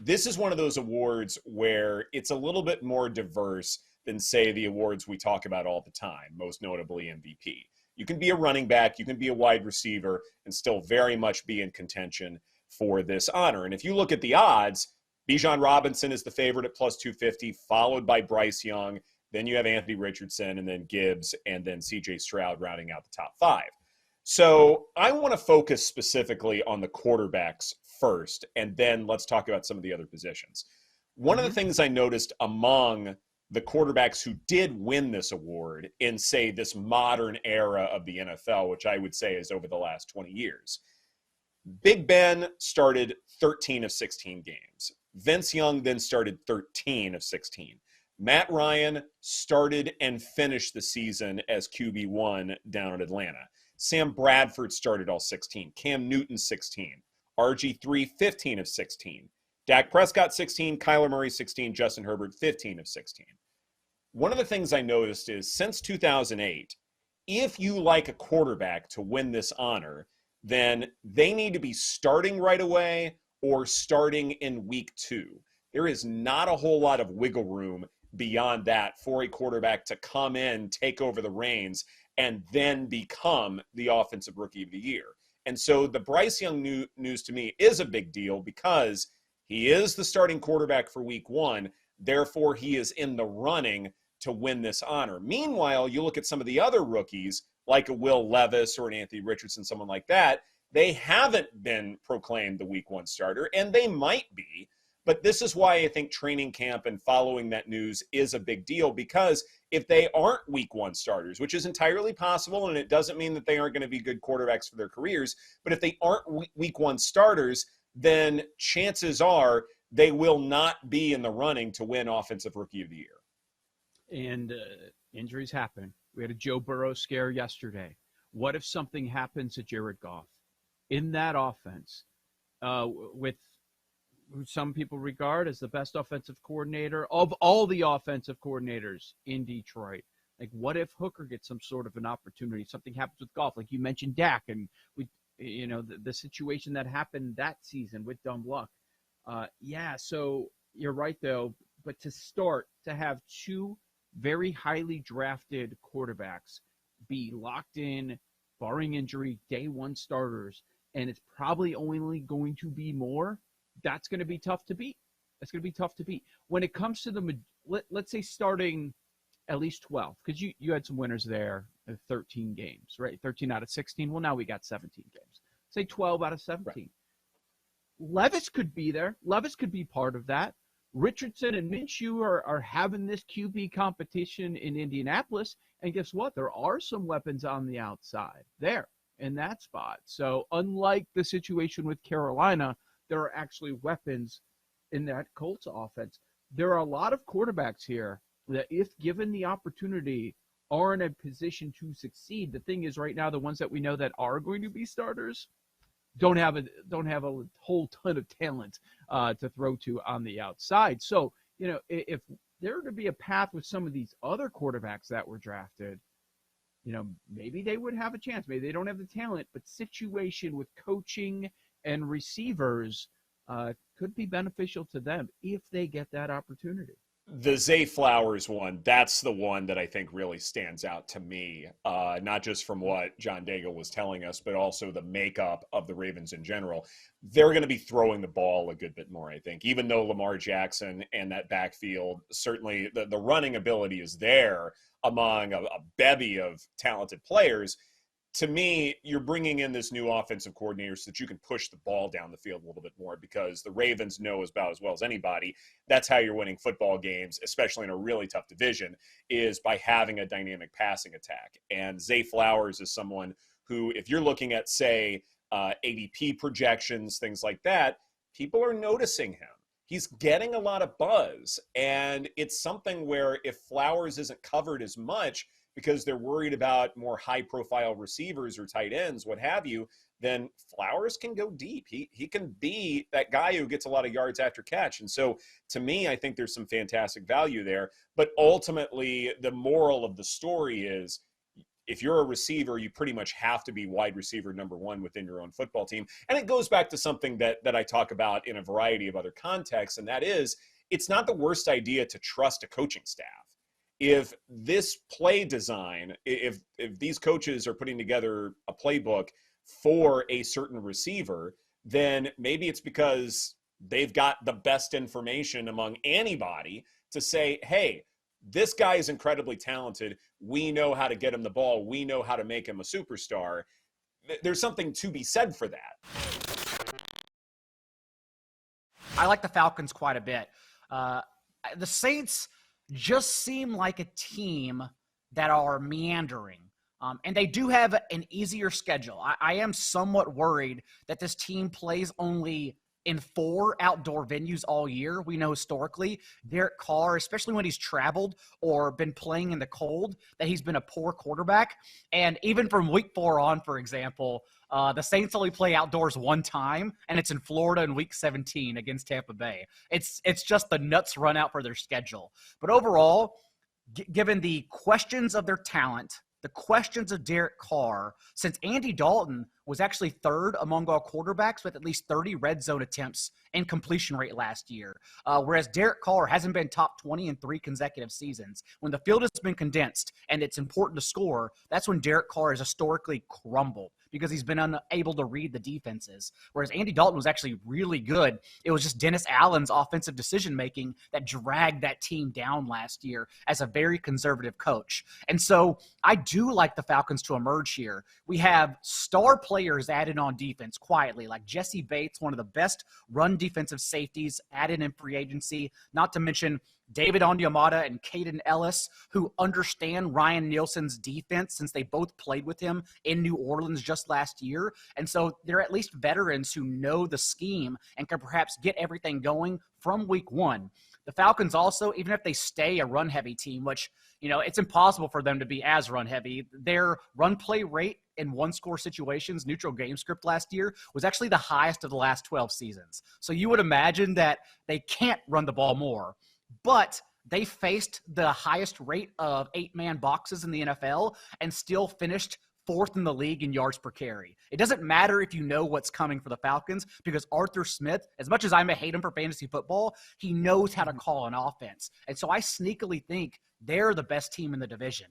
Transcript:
this is one of those awards where it's a little bit more diverse than, say, the awards we talk about all the time, most notably MVP. You can be a running back, you can be a wide receiver, and still very much be in contention for this honor. And if you look at the odds, Bijan Robinson is the favorite at plus 250, followed by Bryce Young. Then you have Anthony Richardson, and then Gibbs, and then C.J. Stroud rounding out the top five. So I want to focus specifically on the quarterbacks first, and then let's talk about some of the other positions. One of the things I noticed among the quarterbacks who did win this award in, say, this modern era of the NFL, which I would say is over the last 20 years, Big Ben started 13 of 16 games. Vince Young then started 13 of 16. Matt Ryan started and finished the season as QB1 down at Atlanta. Sam Bradford started all 16. Cam Newton, 16. RG3, 15 of 16. Dak Prescott, 16. Kyler Murray, 16. Justin Herbert, 15 of 16. One of the things I noticed is since 2008, if you like a quarterback to win this honor, then they need to be starting right away or starting in week 2. There is not a whole lot of wiggle room beyond that for a quarterback to come in, take over the reins, and then become the offensive rookie of the year. And so the Bryce Young news to me is a big deal because he is the starting quarterback for week 1. Therefore, he is in the running to win this honor. Meanwhile, you look at some of the other rookies, like a Will Levis or an Anthony Richardson, someone like that, they haven't been proclaimed the week 1 starter, and they might be. But this is why I think training camp and following that news is a big deal, because if they aren't week 1 starters, which is entirely possible, and it doesn't mean that they aren't going to be good quarterbacks for their careers, but if they aren't week 1 starters, then chances are they will not be in the running to win Offensive Rookie of the Year. And injuries happen. We had a Joe Burrow scare yesterday. What if something happens to Jared Goff in that offense with who some people regard as the best offensive coordinator of all the offensive coordinators in Detroit? Like, what if Hooker gets some sort of an opportunity? Something happens with Goff, like you mentioned Dak, and the situation that happened that season with dumb luck. So you're right, though. But to have 2 very highly drafted quarterbacks be locked in, barring injury, day 1 starters, and it's probably only going to be more, that's going to be tough to beat. When it comes to let's say starting at least 12, because you had some winners there, 13 games, right? 13 out of 16. Well, now we got 17 games. Say 12 out of 17. Right. Levis could be there. Levis could be part of that. Richardson and Minshew are having this QB competition in Indianapolis, and guess what? There are some weapons on the outside there in that spot. So unlike the situation with Carolina, there are actually weapons in that Colts offense. There are a lot of quarterbacks here that, if given the opportunity, are in a position to succeed. The thing is, right now, the ones that we know that are going to be starters don't have a whole ton of talent to throw to on the outside. So, if there were to be a path with some of these other quarterbacks that were drafted, maybe they would have a chance. Maybe they don't have the talent, but situation with coaching and receivers could be beneficial to them if they get that opportunity. The Zay Flowers one, that's the one that I think really stands out to me, not just from what John Daigle was telling us, but also the makeup of the Ravens in general. They're going to be throwing the ball a good bit more, I think, even though Lamar Jackson and that backfield, certainly the running ability is there among a bevy of talented players. To me, you're bringing in this new offensive coordinator so that you can push the ball down the field a little bit more, because the Ravens know about as well as anybody, that's how you're winning football games, especially in a really tough division, is by having a dynamic passing attack. And Zay Flowers is someone who, if you're looking at, say, ADP projections, things like that, people are noticing him. He's getting a lot of buzz, and it's something where if Flowers isn't covered as much because they're worried about more high-profile receivers or tight ends, what have you, then Flowers can go deep. He can be that guy who gets a lot of yards after catch. And so, to me, I think there's some fantastic value there. But ultimately, the moral of the story is if you're a receiver, you pretty much have to be wide receiver number one within your own football team. And it goes back to something that I talk about in a variety of other contexts, and that is, it's not the worst idea to trust a coaching staff. If this play design, if these coaches are putting together a playbook for a certain receiver, then maybe it's because they've got the best information among anybody to say, hey, this guy is incredibly talented. We know how to get him the ball. We know how to make him a superstar. There's something to be said for that. I like the Falcons quite a bit. The Saints just seem like a team that are meandering. And they do have an easier schedule. I am somewhat worried that this team plays only in 4 outdoor venues all year. We know historically Derek Carr, especially when he's traveled or been playing in the cold, that he's been a poor quarterback. And even from week 4 on, for example, the Saints only play outdoors 1 time, and it's in Florida in week 17 against Tampa Bay. It's just the nuts run out for their schedule. But overall, given the questions of their talent, the questions of Derek Carr, since Andy Dalton was actually 3rd among all quarterbacks with at least 30 red zone attempts and completion rate last year, whereas Derek Carr hasn't been top 20 in 3 consecutive seasons. When the field has been condensed and it's important to score, that's when Derek Carr has historically crumbled because he's been unable to read the defenses. Whereas Andy Dalton was actually really good. It was just Dennis Allen's offensive decision-making that dragged that team down last year as a very conservative coach. And so I do like the Falcons to emerge here. We have star players added on defense quietly, like Jesse Bates, one of the best run defensive safeties added in free agency, not to mention David Onyemata and Caden Ellis, who understand Ryan Nielsen's defense since they both played with him in New Orleans just last year. And so they're at least veterans who know the scheme and can perhaps get everything going from week 1. The Falcons also, even if they stay a run-heavy team, which, it's impossible for them to be as run-heavy, their run-play rate in one-score situations, neutral game script last year, was actually the highest of the last 12 seasons. So you would imagine that they can't run the ball more. But they faced the highest rate of 8-man boxes in the NFL and still finished 4th in the league in yards per carry. It doesn't matter if you know what's coming for the Falcons because Arthur Smith, as much as I may hate him for fantasy football, he knows how to call an offense. And so I sneakily think they're the best team in the division.